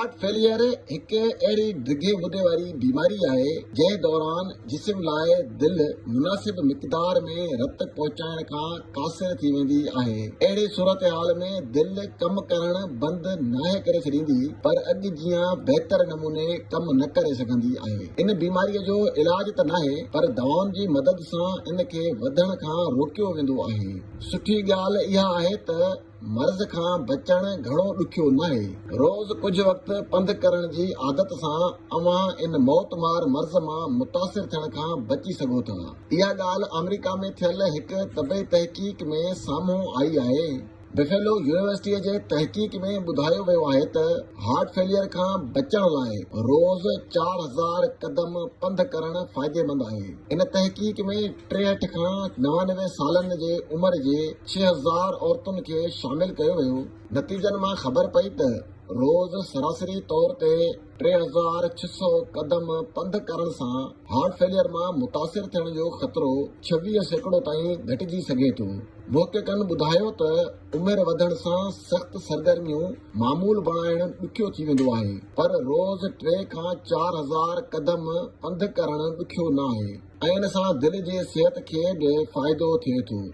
Heart failure एक अड़ी डिघे मुदे वारी बीमारी है जंहिं दौरान जिस्म लाइ दिल मुनासिब मिक़दार में रत पहुचाइण खां कासिर थी वेंदी आहे। अहिड़ी सूरत हाल में दिल कम करण बंदि नाहे करे छॾींदी पर अॻु जीअं बहितर नमूने कम न करे सघंदी आहे। इन बीमारीअ जो इलाज त नाहे पर दवाउनि जी मदद सां इन खे वधण खां रोकियो वेंदो आहे। सुठी ॻाल्हि इहा आहे त मर्ज़ खां बचण घणो ॾुखियो नाहे। रोज़ कुछ वक़्त पंधु करण जी आदत सां अव्हां इन मौतमार मर्ज़ मां मुतासिर थियण खां बची सघो था। इहा ॻाल्हि अमेरिका में थियल हिक तबी तहक़ीक़ में साम्हूं आई आहे। बफेलो यूनिवर्सिटीअ जे तहक़ीक़ में ॿुधायो वियो आहे त हार्ट फेलियर खां बचण लाइ रोज़ 4000 क़दम पंधु करण फ़ाइदेमंद आहे। इन तहक़ीक़ में 63 खां 99 सालनि जे उमिरि जे 6000 औरतुनि खे शामिल कयो वियो। नतीजनि मां ख़बर पई त रोज़ सरासरी तौर ते 3600 क़दम पंधु करण सां हार्ट फेलियर मां मुतासिर थियण जो ख़तरो 26% ताईं घटिजी सघे थो। मुहक़िक़नि ॿुधायो त उमिरि वधण सां सख़्त सरगर्मियूं मामूल बणाइण ॾुखियो थी वेंदो आहे पर रोज़ 3 खां 4000 क़दम पंधु करण ॾुखियो न आहे ऐं इन सां दिलि जी सिहत खे बि फ़ाइदो थिए थो।